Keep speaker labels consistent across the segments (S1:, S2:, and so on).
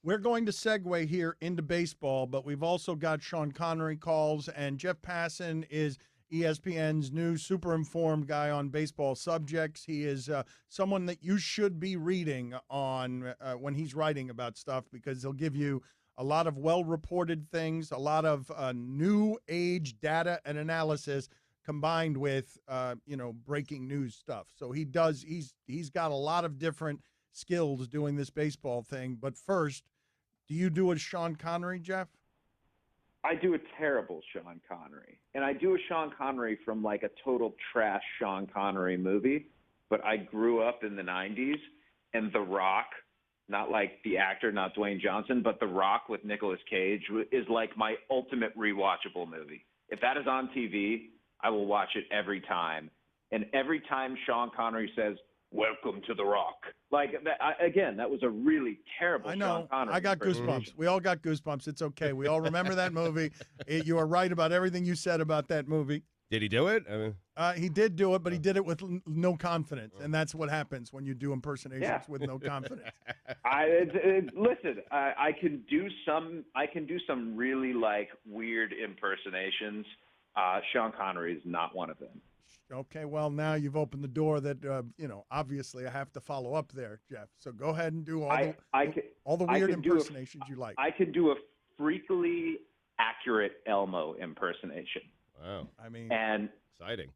S1: We're going to segue here into baseball, but we've also got Sean Connery calls, and Jeff Passan is ESPN's new super informed guy on baseball subjects. He is someone that you should be reading on when he's writing about stuff, because he'll give you a lot of well-reported things, a lot of new age data and analysis combined with breaking news stuff. So he's got a lot of different skills doing this baseball thing. But first, do you do a Sean Connery, Jeff?
S2: I do a terrible Sean Connery. And I do a Sean Connery from like a total trash Sean Connery movie. But I grew up in the 90s, and The Rock, not like the actor, not Dwayne Johnson, but The Rock with Nicolas Cage is like my ultimate rewatchable movie. If that is on TV, I will watch it every time. And every time Sean Connery says, "Welcome to The Rock," like that, again, that was a really terrible Sean Connery.
S1: I got goosebumps. We all got goosebumps. It's okay. We all remember that movie. You are right about everything you said about that movie.
S3: Did he do it?
S1: He did do it, but he did it with no confidence, and that's what happens when you do impersonations with no confidence.
S2: Listen, I can do some really like weird impersonations. Sean Connery is not one of them.
S1: Okay, well, now you've opened the door that, obviously I have to follow up there, Jeff. So go ahead and do all the weird impersonations you like.
S2: I can do a freakily accurate Elmo impersonation.
S3: Wow.
S2: Exciting.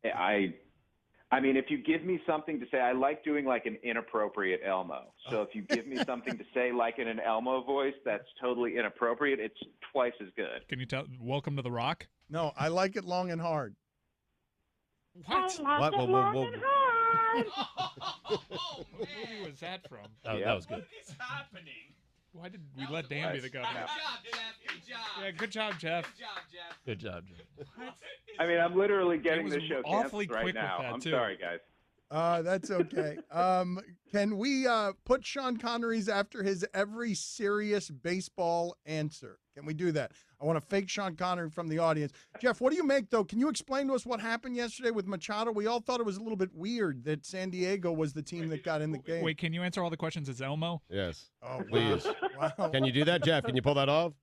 S2: I mean, if you give me something to say, I like doing like an inappropriate Elmo. So if you give me something to say like in an Elmo voice that's totally inappropriate, it's twice as good.
S4: Can you tell Welcome to the Rock?
S1: No, I like it long and hard.
S4: What?
S3: What? Whoa.
S4: What movie was that from?
S3: That was good.
S5: What is happening?
S4: Why did we let Dan be the governor?
S5: Good job, Jeff.
S4: Yeah, good job, Jeff.
S3: Good job, Jeff.
S2: I mean, I'm literally getting
S4: was
S2: the show
S4: awfully
S2: canceled right
S4: quick with
S2: now.
S4: that,
S2: I'm
S4: too.
S2: sorry, guys.
S1: That's okay. Can we put Sean Connery's after his every serious baseball answer? Can we do that? I want to fake Sean Connery from the audience. Jeff, what do you make, though? Can you explain to us what happened yesterday with Machado? We all thought it was a little bit weird that San Diego was the team that got in the game.
S4: Wait, can you answer all the questions as Elmo?
S3: Yes.
S1: Oh,
S3: please.
S1: Wow.
S3: Can you do that, Jeff? Can you pull that off?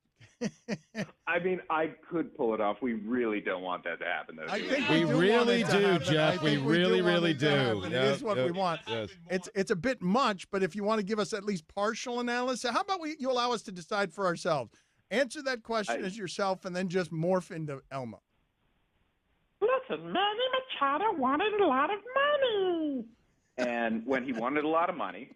S2: I mean, I could pull it off. We really don't want that to happen, though.
S1: I think
S3: we really do, Jeff. We really, really do.
S1: It is what we want.
S3: Yes.
S1: It's a bit much, but if you want to give us at least partial analysis, how about you allow us to decide for ourselves? Answer that question as yourself, and then just morph into Elmo.
S6: Listen, Manny Machado wanted a lot of money.
S2: And when he wanted a lot of money,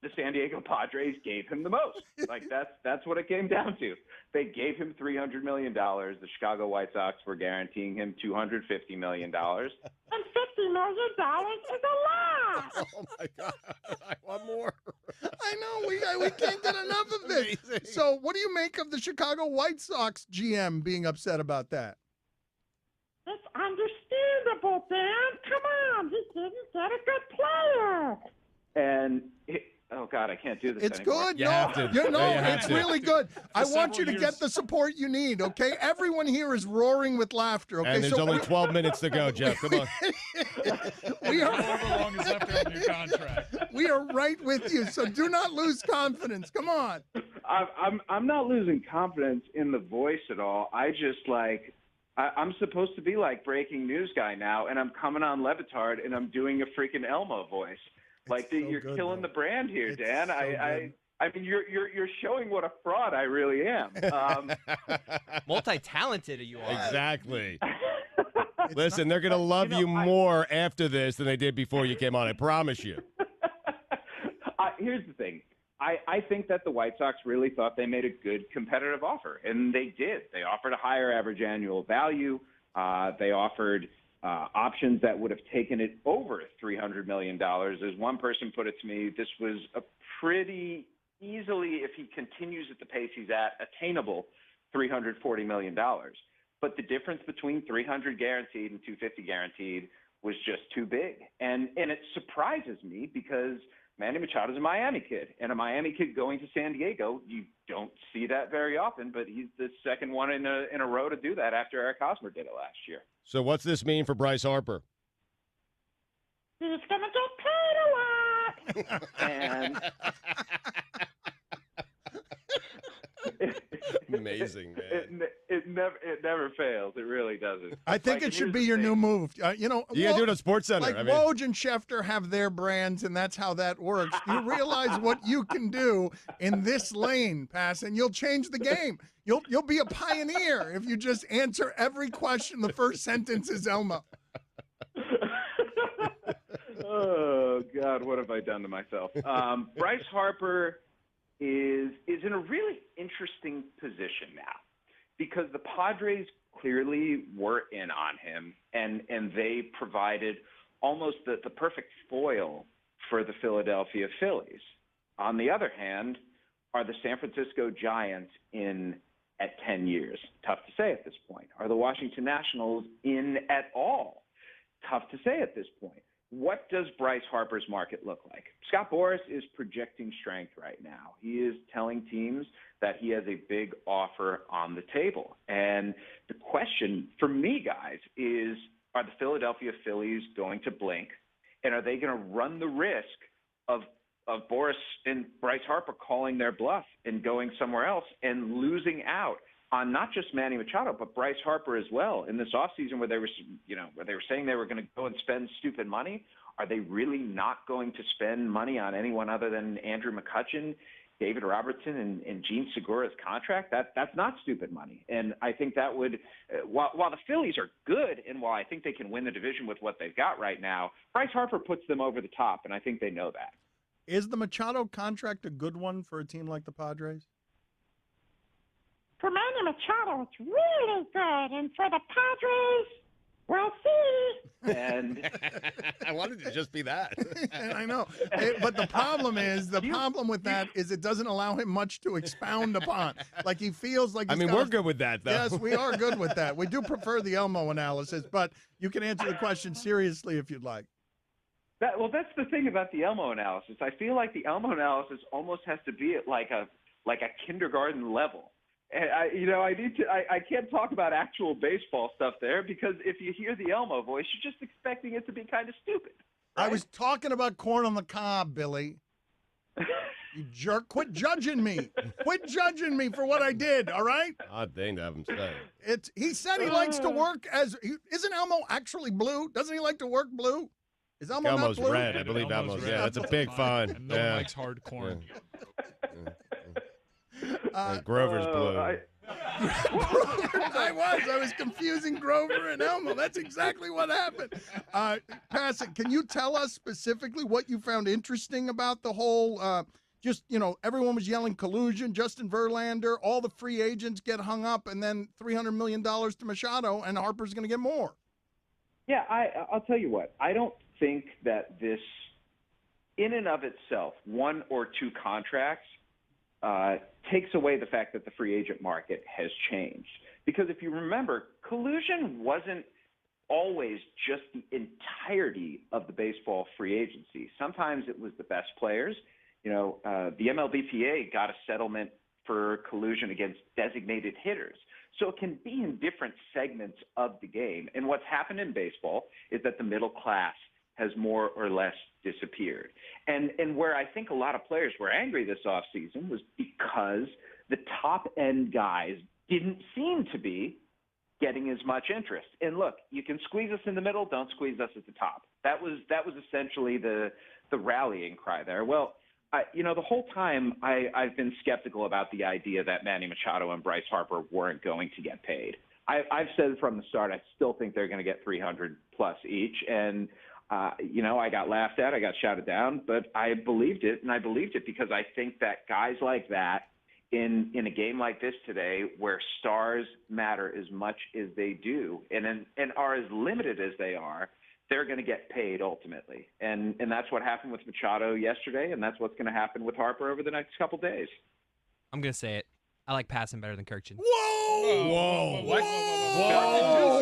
S2: the San Diego Padres gave him the most. Like that's what it came down to. They gave him $300 million. The Chicago White Sox were guaranteeing him $250 million.
S6: And $50 million is a lot.
S3: Oh my God! I want more.
S1: I know we can't get enough of it.
S3: Amazing.
S1: So, what do you make of the Chicago White Sox GM being upset about that?
S6: It's understandable, Dan. Come on, he didn't get a good player.
S2: And oh God, I can't do this
S1: It's
S2: anymore.
S1: good.
S3: You
S1: No,
S3: have to.
S1: you know,
S3: You have
S1: it's
S3: to.
S1: really good. I want
S4: several
S1: you to
S4: years.
S1: get the support you need, okay? Everyone here is roaring with laughter, okay?
S3: And there's
S1: so
S3: only 12 minutes to go, Jeff. Come on.
S1: we are
S4: However long is left on your contract.
S1: we are right with you, so do not lose confidence. Come on.
S2: I'm not losing confidence in the voice at all. I just like I'm supposed to be like breaking news guy now, and I'm coming on LeBatard and I'm doing a freaking Elmo voice. Like
S1: so
S2: you're
S1: good,
S2: killing
S1: though.
S2: the brand here,
S1: It's
S2: Dan.
S1: so
S2: I mean, you're showing what a fraud I really am.
S5: Multi-talented you are.
S3: Exactly. Listen, they're going to love you more after this than they did before you came on. I promise you.
S2: Here's the thing. I think that the White Sox really thought they made a good competitive offer, and they did. They offered a higher average annual value. They offered options that would have taken it over $300 million. As one person put it to me, this was a pretty easily, if he continues at the pace he's at, attainable $340 million. But the difference between $300 guaranteed and $250 guaranteed was just too big. And it surprises me because Manny Machado is a Miami kid, and a Miami kid going to San Diego, you don't see that very often, but he's the second one in a row to do that after Eric Hosmer did it last year.
S3: So what's this mean for Bryce Harper?
S6: He's going to get paid a lot.
S2: And
S3: Amazing, man.
S2: It never fails. It really doesn't.
S1: I think it should be your new move. You know,
S3: You gotta do it on Sports Center.
S1: like Woj and Schefter have their brands, and that's how that works. Do you realize what you can do in this lane, Passan? You'll change the game. You'll be a pioneer if you just answer every question. The first sentence is Elmo.
S2: Oh God, what have I done to myself? Bryce Harper is in a really interesting position now because the Padres clearly were in on him, and they provided almost the perfect foil for the Philadelphia Phillies. On the other hand, are the San Francisco Giants in at 10 years? Tough to say at this point. Are the Washington Nationals in at all? Tough to say at this point. What does Bryce Harper's market look like? Scott Boras is projecting strength right now. He is telling teams that he has a big offer on the table. And the question for me, guys, is are the Philadelphia Phillies going to blink? And are they going to run the risk of Boras and Bryce Harper calling their bluff and going somewhere else and losing out on not just Manny Machado, but Bryce Harper as well in this offseason where they were saying they were going to go and spend stupid money? Are they really not going to spend money on anyone other than Andrew McCutchen, David Robertson, and Gene Segura's contract? That's not stupid money. And I think that would, while the Phillies are good and while I think they can win the division with what they've got right now, Bryce Harper puts them over the top, and I think they know that.
S1: Is the Machado contract a good one for a team like the Padres?
S6: For Manny Machado, it's really good. And for the Padres, we'll see.
S2: And
S3: I wanted it to just be that.
S1: I know. But the problem with that is it doesn't allow him much to expound upon. Like he feels like
S3: we're good with that, though.
S1: Yes, we are good with that. We do prefer the Elmo analysis, but you can answer the question seriously if you'd like.
S2: That's the thing about the Elmo analysis. I feel like the Elmo analysis almost has to be at like a kindergarten level. And I can't talk about actual baseball stuff there because if you hear the Elmo voice, you're just expecting it to be kind of stupid. Right?
S1: I was talking about corn on the cob, Billy. You jerk! Quit judging me. Quit judging me for what I did. All right.
S3: Odd thing to have him say.
S1: He said he likes to work isn't Elmo actually blue? Doesn't he like to work blue? Is Elmo
S3: Elmo's
S1: not blue?
S3: red. I believe Elmo's.
S4: red.
S3: Yeah, that's a big fun.
S4: And no one likes hard corn.
S3: Grover's blue.
S1: I was confusing Grover and Elmo. That's exactly what happened. Passan, can you tell us specifically what you found interesting about the whole, everyone was yelling collusion, Justin Verlander, all the free agents get hung up, and then $300 million to Machado, and Harper's going to get more.
S2: Yeah, I'll tell you what. I don't think that this, in and of itself, one or two contracts, takes away the fact that the free agent market has changed. Because if you remember, collusion wasn't always just the entirety of the baseball free agency. Sometimes it was the best players. The MLBPA got a settlement for collusion against designated hitters. So it can be in different segments of the game. And what's happened in baseball is that the middle class has more or less disappeared. And where I think a lot of players were angry this offseason was because the top-end guys didn't seem to be getting as much interest. And look, you can squeeze us in the middle, don't squeeze us at the top. That was essentially the rallying cry there. Well, the whole time I've been skeptical about the idea that Manny Machado and Bryce Harper weren't going to get paid. I've said from the start, I still think they're going to get $300 plus each. And I got laughed at, I got shouted down, but I believed it, and I believed it because I think that guys like that in a game like this today where stars matter as much as they do and are as limited as they are, they're going to get paid ultimately. And that's what happened with Machado yesterday, and that's what's going to happen with Harper over the next couple days.
S5: I'm going to say it. I like Passan better than Kirkchin.
S1: Whoa!
S3: Whoa!
S4: What?
S3: Whoa!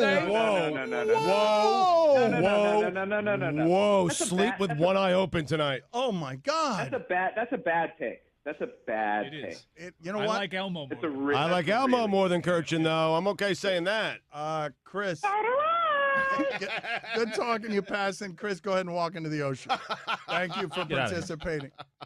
S2: No.
S3: Whoa! Sleep with one eye open tonight.
S1: Oh my God!
S2: That's a bad take. That's a bad
S4: It
S2: take.
S4: is.
S1: You know
S4: I
S1: what?
S4: like Elmo more.
S2: It's a re-
S3: I like
S2: that's a
S3: Elmo
S2: really-
S3: more than Kirkchin, though. I'm okay saying that.
S1: Chris.
S6: So do I.
S1: Good talking to you, Passan. Chris, go ahead and walk into the ocean. Thank you for
S5: Get out of here.
S1: participating.